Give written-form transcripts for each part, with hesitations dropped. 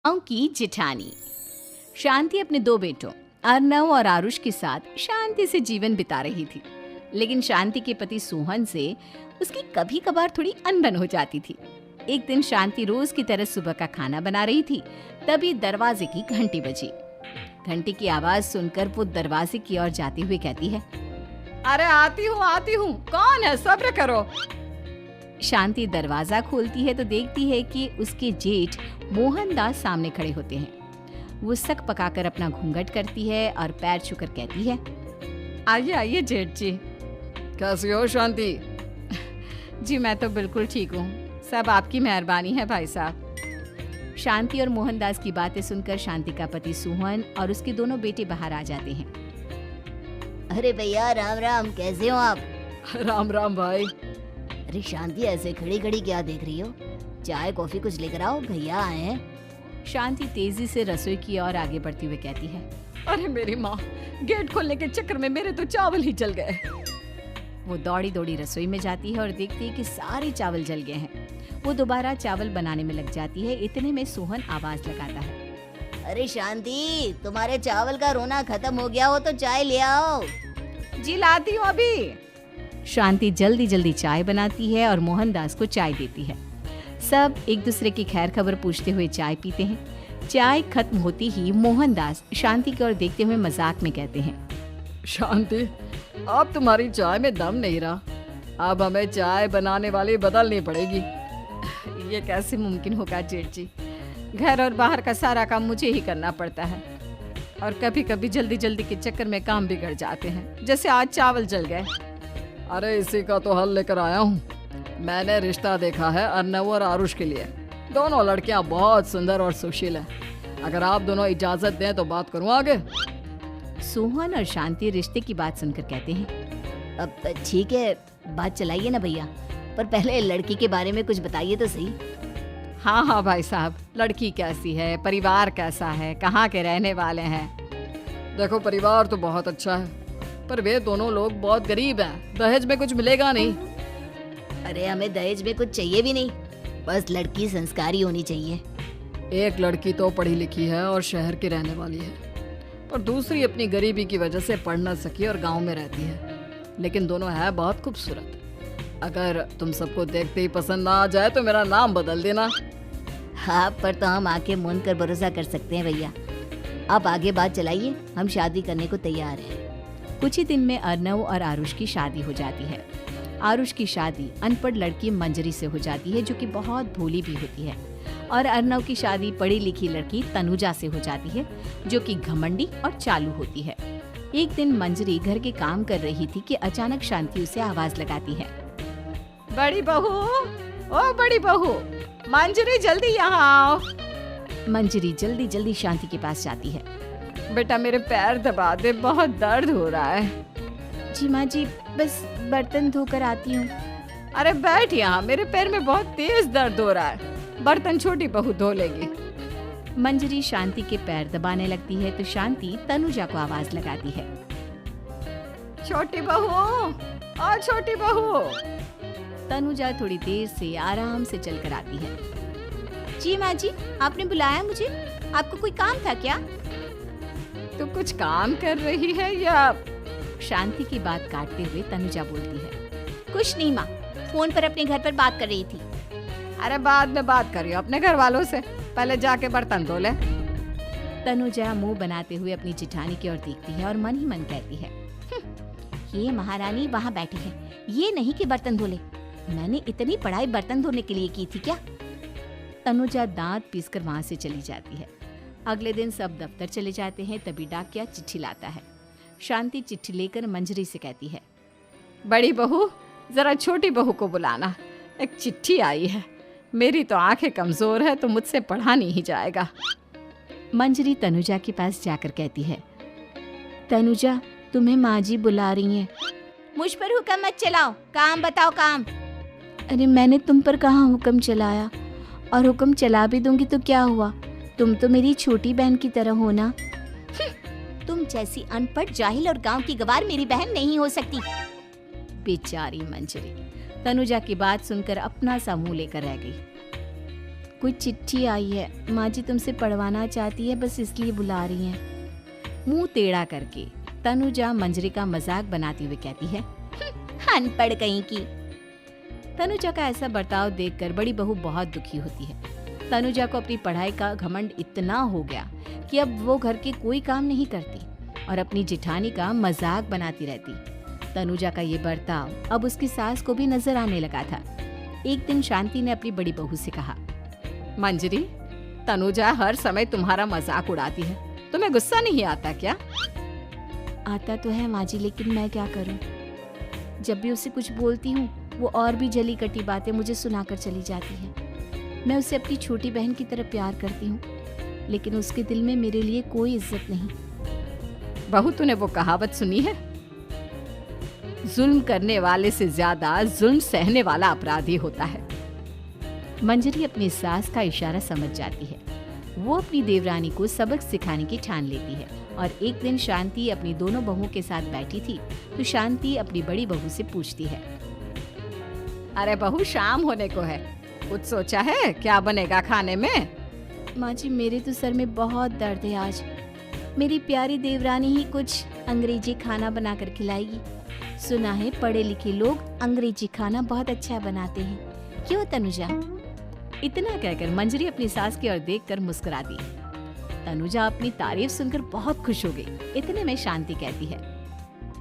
गांव की जिठानी। शांति अपने दो बेटों अर्नव और आरुष के साथ शांति से जीवन बिता रही थी। लेकिन शांति के पति सोहन से उसकी कभी कभार थोड़ी अनबन हो जाती थी। एक दिन शांति रोज की तरह सुबह का खाना बना रही थी, तभी दरवाजे की घंटी बजी। घंटी की आवाज सुनकर वो दरवाजे की ओर जाते हुए कहती है, अरे आती हूँ, कौन है? सब्र करो। शांति दरवाजा खोलती है तो देखती है कि उसके जेठ मोहनदास सामने खड़े होते हैं। वो सक पकाकर अपना घूंघट करती है और पैर छूकर कहती है, आइए आइए जेठ जी। कैसी हो शांति? जी मैं तो बिल्कुल ठीक हूँ, सब आपकी मेहरबानी है भाई साहब। शांति और मोहनदास की बातें सुनकर शांति का पति सोहन और उसके दोनों बेटे बाहर आ जाते हैं। अरे भैया राम राम, कैसे हो आप? राम राम भाई। अरे शांति, ऐसे खड़ी खड़ी क्या देख रही हो? चाय कॉफी कुछ लेकर आओ, भैया आए हैं। शांति तेजी से रसोई की ओर आगे बढ़ती हुई कहती है, अरे मेरी माँ, गेट खोलने के चक्कर में मेरे तो चावल ही जल गए। वो दौड़ी दौड़ी रसोई में जाती है और देखती है कि सारे चावल जल गए हैं। वो दोबारा चावल बनाने में लग जाती है। इतने में सोहन आवाज लगाता है, अरे शांति, तुम्हारे चावल का रोना खत्म हो गया हो तो चाय ले आओ। जी लाती हूँ अभी। शांति जल्दी जल्दी चाय बनाती है और मोहनदास को चाय देती है। सब एक दूसरे की खैर खबर पूछते हुए चाय पीते हैं। चाय खत्म होती ही मोहनदास शांति की ओर देखते हुए मजाक में कहते हैं, शांति, अब तुम्हारी चाय में दम नहीं रहा, अब हमें चाय बनाने वाली बदलनी पड़ेगी। ये कैसे मुमकिन होगा जेठ जी? घर और बाहर का सारा काम मुझे ही करना पड़ता है और कभी कभी जल्दी जल्दी के चक्कर में काम बिगड़ जाते हैं, जैसे आज चावल जल गए। अरे इसी का तो हल लेकर आया हूँ। मैंने रिश्ता देखा है अर्नव और आरुष के लिए। दोनों लड़कियाँ बहुत सुंदर और सुशील हैं। अगर आप दोनों इजाजत दें तो बात करूँ आगे। सोहन और शांति रिश्ते की बात सुनकर कहते हैं, अब ठीक है, बात चलाइए ना भैया, पर पहले लड़की के बारे में कुछ बताइए तो सही। हाँ हाँ भाई साहब, लड़की कैसी है, परिवार कैसा है, कहाँ के रहने वाले हैं? देखो, परिवार तो बहुत अच्छा है, पर वे दोनों लोग बहुत गरीब हैं। दहेज में कुछ मिलेगा नहीं। अरे हमें दहेज में कुछ चाहिए भी नहीं, बस लड़की संस्कारी होनी चाहिए। एक लड़की तो पढ़ी लिखी है और शहर की रहने वाली है, पर दूसरी अपनी गरीबी की वजह से पढ़ न सकी और गांव में रहती है। लेकिन दोनों है बहुत खूबसूरत। अगर तुम सबको देखते ही पसंद ना आ जाए तो मेरा नाम बदल देना। हाँ, पर तो हम आंखें मूंद कर भरोसा कर सकते हैं भैया। आप आगे बात चलाइए, हम शादी करने को तैयार हैं। कुछ ही दिन में अर्नव और आरुष की शादी हो जाती है। आरुष की शादी अनपढ़ लड़की मंजरी से हो जाती है, जो कि बहुत भोली भी होती है। और अर्नव की शादी पढ़ी लिखी लड़की तनुजा से हो जाती है, जो कि घमंडी और चालू होती है। एक दिन मंजरी घर के काम कर रही थी कि अचानक शांति उसे आवाज लगाती है, बड़ी बहू, ओ बड़ी बहू, मंजरी जल्दी यहाँ आओ। मंजरी जल्दी जल्दी शांति के पास जाती है। बेटा मेरे पैर दबा दे, बहुत दर्द हो रहा है। जी माँ जी, बस बर्तन धोकर आती हूँ। अरे बैठ यहाँ, मेरे पैर में बहुत तेज दर्द हो रहा है। बर्तन छोटी बहू धो लेगी। मंजरी शांति के पैर दबाने लगती है तो शांति तनुजा को आवाज लगाती है, छोटी बहू, ओ छोटी बहू। तनुजा थोड़ी देर से आराम से चलकर आती है। जी माँ जी, आपने बुलाया मुझे? आपको कोई काम था क्या? तू कुछ काम कर रही है या? शांति की बात काटते हुए तनुजा बोलती है, कुछ नहीं माँ, फोन पर अपने घर पर बात कर रही थी। अरे बाद में बात करियो अपने घर वालों से, पहले जाके बर्तन धो ले। तनुजा मुंह बनाते हुए अपनी जिठानी की ओर देखती है और मन ही मन कहती है, ये महारानी वहाँ बैठी है, ये नहीं कि बर्तन धो ले। मैंने इतनी पढ़ाई बर्तन धोने के लिए की थी क्या? तनुजा दांत पीसकर वहाँ से चली जाती है। अगले दिन सब दफ्तर चले जाते हैं, तभी डाकिया चिट्ठी लाता है। शांति चिट्ठी लेकर मंजरी से कहती है, बड़ी बहू, जरा छोटी बहू को बुलाना, एक चिट्ठी आई है। मेरी तो आंखें कमजोर है तो मुझसे पढ़ा नहीं जाएगा। मंजरी तनुजा के पास जाकर कहती है, तनुजा, तुम्हें माँ जी बुला रही हैं। मुझ पर हुक्म मत चलाओ, काम बताओ काम। अरे मैंने तुम पर कहाँ हुक्म चलाया, और हुक्म चला भी दूंगी तो क्या हुआ? तुम तो मेरी छोटी बहन की तरह हो ना। तुम जैसी अनपढ़, जाहिल और गांव की गवार मेरी बहन नहीं हो सकती। बेचारी मंजरी तनुजा की बात सुनकर अपना सा मुंह लेकर रह गई। कोई चिट्ठी आई है, माँ जी तुमसे पढ़वाना चाहती है, बस इसलिए बुला रही हैं। मुंह टेढ़ा करके तनुजा मंजरी का मजाक बनाती हुए कहती है, अनपढ़ कहीं की। तनुजा का ऐसा बर्ताव देखकर बड़ी बहू बहुत दुखी होती है। तनुजा को अपनी पढ़ाई का घमंड इतना हो गया कि अब वो घर के कोई काम नहीं करती और अपनी जेठानी का मजाक बनाती रहती। तनुजा का ये बर्ताव अब उसकी सास को भी नजर आने लगा था। एक दिन शांति ने अपनी बड़ी बहू से कहा, मंजरी, तनुजा हर समय तुम्हारा मजाक उड़ाती है, तुम्हें गुस्सा नहीं आता क्या? आता तो है माँ जी, लेकिन मैं क्या करूं? जब भी उसे कुछ बोलती हूँ वो और भी जली कटी बातें मुझे सुनाकर चली जाती है। मैं उसे अपनी छोटी बहन की तरह प्यार करती हूँ, लेकिन उसके दिल में मेरे लिए कोई इज्जत नहीं। बहू, तूने वो कहावत सुनी है, जुल्म करने वाले से ज्यादा जुल्म सहने वाला अपराधी होता है। मंजरी अपनी सास का इशारा समझ जाती है। वो अपनी देवरानी को सबक सिखाने की ठान लेती है और एक दिन शांति अपनी दोनों बहुओं के साथ बैठी थी तो शांति अपनी बड़ी बहू से पूछती है, अरे बहू, शाम होने को है, कुछ सोचा है क्या बनेगा खाने में? माँ जी, मेरे तो सर में बहुत दर्द है आज। मेरी प्यारी देवरानी ही कुछ अंग्रेजी खाना बनाकर खिलाएगी। सुना है पढ़े लिखे लोग अंग्रेजी खाना बहुत अच्छा बनाते हैं, क्यों तनुजा? इतना कहकर मंजरी अपनी सास की ओर देखकर मुस्कुरा दी। तनुजा अपनी तारीफ सुनकर बहुत खुश हो गई। इतने में शांति कहती है,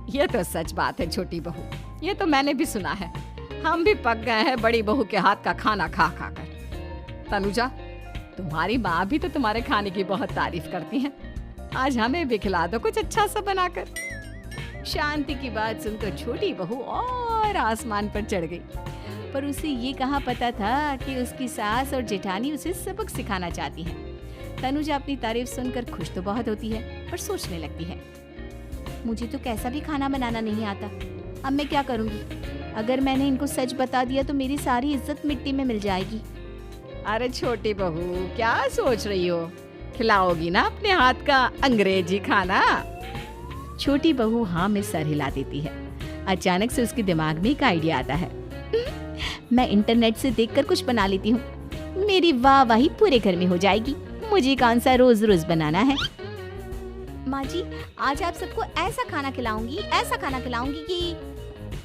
ये तो सच बात है छोटी बहू, ये तो मैंने भी सुना है। हम भी पक गए हैं बड़ी बहू के हाथ का खाना खा खा कर। तनुजा, तुम्हारी माँ भी तो तुम्हारे खाने की बहुत तारीफ करती है, आज हमें भी खिला दो कुछ अच्छा सा बनाकर। शांति की बात सुनकर छोटी बहू और आसमान पर चढ़ गई, पर उसे ये कहाँ पता था कि उसकी सास और जेठानी उसे सबक सिखाना चाहती है। तनुजा अपनी तारीफ सुनकर खुश तो बहुत होती है, पर सोचने लगती है, मुझे तो कैसा भी खाना बनाना नहीं आता, अब मैं क्या करूँगी? अगर मैंने इनको सच बता दिया तो मेरी सारी इज्जत मिट्टी में मिल जाएगी। अरे छोटी बहू, क्या सोच रही हो? खिलाओगी ना अपने हाथ का अंग्रेजी खाना? छोटी बहू हाँ में सर हिला देती है। अचानक से उसके दिमाग में एक आइडिया आता है, मैं इंटरनेट से देखकर कुछ बना लेती हूँ, मेरी वाहवाही पूरे घर में हो जाएगी। मुझे कौन सा रोज रोज बनाना है। माँ जी, आज आप सबको ऐसा खाना खिलाऊंगी, ऐसा खाना खिलाऊंगी कि।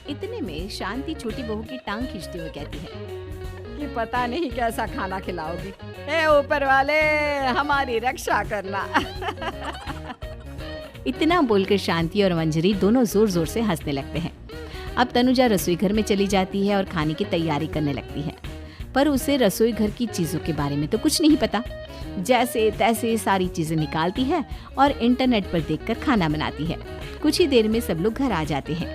इतने में शांति छोटी बहू की टांग खींचते हुए कहती है कि पता नहीं कैसा खाना खिलाओगी, ए ऊपर वाले हमारी रक्षा करना। इतना बोलकर शांति और मंजरी दोनों जोर जोर से हंसने लगते हैं। अब तनुजा रसोई घर में चली जाती है और खाने की तैयारी करने लगती है, पर उसे रसोई घर की चीजों के बारे में तो कुछ नहीं पता। जैसे तैसे सारी चीजें निकालती है और इंटरनेट पर देखकर खाना बनाती है। कुछ ही देर में सब लोग घर आ जाते हैं।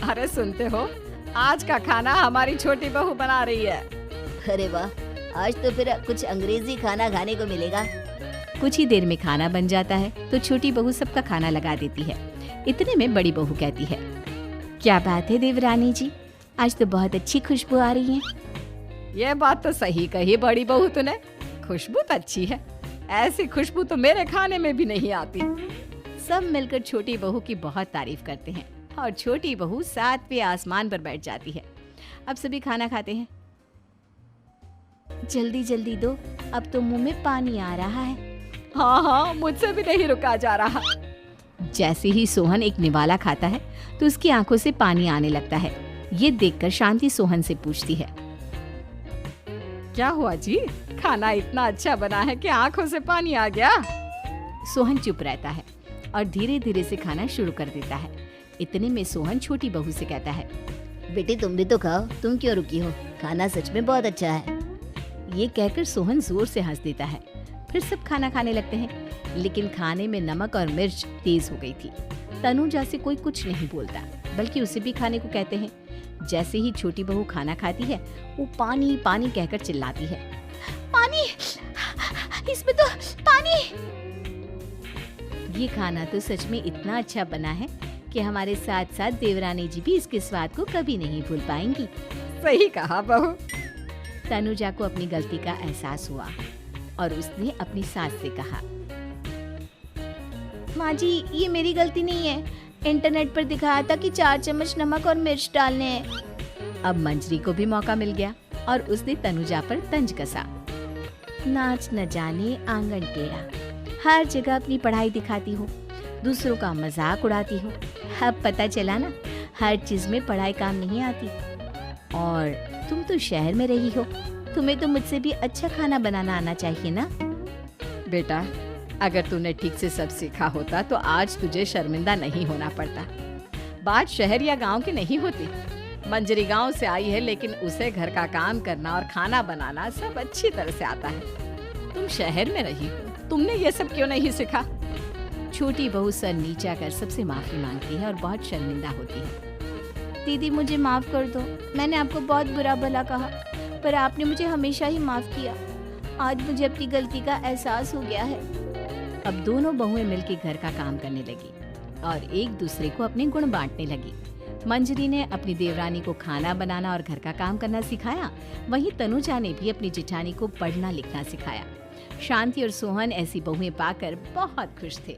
अरे सुनते हो, आज का खाना हमारी छोटी बहू बना रही है। अरे वाह, आज तो फिर कुछ अंग्रेजी खाना खाने को मिलेगा। कुछ ही देर में खाना बन जाता है तो छोटी बहू सबका खाना लगा देती है। इतने में बड़ी बहू कहती है, क्या बात है देवरानी जी, आज तो बहुत अच्छी खुशबू आ रही है। ये बात तो सही कही बड़ी बहू तूने, खुशबू तो अच्छी है, ऐसी खुशबू तो मेरे खाने में भी नहीं आती। सब मिलकर छोटी बहू की बहुत तारीफ करते हैं और छोटी बहू 7वें आसमान पर बैठ जाती है। अब सभी खाना खाते हैं। जल्दी जल्दी दो, अब तो मुंह में पानी आ रहा है। हाँ हाँ, मुझसे भी नहीं रुका जा रहा। जैसे ही सोहन एक निवाला खाता है तो उसकी आंखों से पानी आने लगता है। ये देखकर शांति सोहन से पूछती है, क्या हुआ जी, खाना इतना अच्छा बना है कि आंखों से पानी आ गया? सोहन चुप रहता है और धीरे धीरे से खाना शुरू कर देता है। इतने में सोहन छोटी बहू से कहता है, बेटी तुम भी तो खाओ, तुम क्यों रुकी हो, खाना सच में बहुत अच्छा है। ये कहकर सोहन जोर से हंस देता है। फिर सब खाना खाने लगते हैं, लेकिन खाने में नमक और मिर्च तेज हो गई थी। तनुजा से कोई कुछ नहीं बोलता, बल्कि उसे भी खाने को कहते हैं। जैसे ही छोटी बहू खाना खाती है वो पानी पानी कहकर चिल्लाती है, पानी, इसमें तो पानी। ये खाना तो सच में इतना अच्छा बना है कि हमारे साथ साथ देवरानी जी भी इसके स्वाद को कभी नहीं भूल पाएंगी। सही कहा बहू। तनुजा को अपनी गलती का एहसास हुआ और उसने अपनी सास से कहा, माँ जी ये मेरी गलती नहीं है, इंटरनेट पर दिखाया था कि 4 चम्मच नमक और मिर्च डालने हैं। अब मंजरी को भी मौका मिल गया और उसने तनुजा पर तंज कसा। नाच न जाने आंगन टेढ़ा, हर जगह अपनी पढ़ाई दिखाती हो, दूसरों का मजाक उड़ाती हो। अब पता चला ना, हर चीज में पढ़ाई काम नहीं आती। और तुम तो शहर में रही हो, तुम्हें तो मुझसे भी अच्छा खाना बनाना आना चाहिए ना। बेटा, अगर तूने ठीक से सब सीखा होता तो आज तुझे शर्मिंदा नहीं होना पड़ता। बात शहर या गांव की नहीं होती। मंजरी गांव से आई है, लेकिन उसे घर का काम करना और खाना बनाना सब अच्छी तरह से आता है। तुम शहर में रही हो, तुमने ये सब क्यों नहीं सीखा? छोटी बहू सर नीचा कर सबसे माफी मांगती है और बहुत शर्मिंदा होती है। दीदी मुझे माफ कर दो, मैंने आपको बहुत बुरा भला कहा, पर आपने मुझे हमेशा ही माफ किया। आज मुझे अपनी गलती का एहसास हो गया है। अब दोनों बहुएं मिलकर घर का काम करने लगी और एक दूसरे को अपने गुण बांटने लगी। मंजरी ने अपनी देवरानी को खाना बनाना और घर का काम करना सिखाया, वहीं तनुजा ने भी अपनी जेठानी को पढ़ना लिखना सिखाया। शांति और सोहन ऐसी बहुएं पाकर बहुत खुश थे।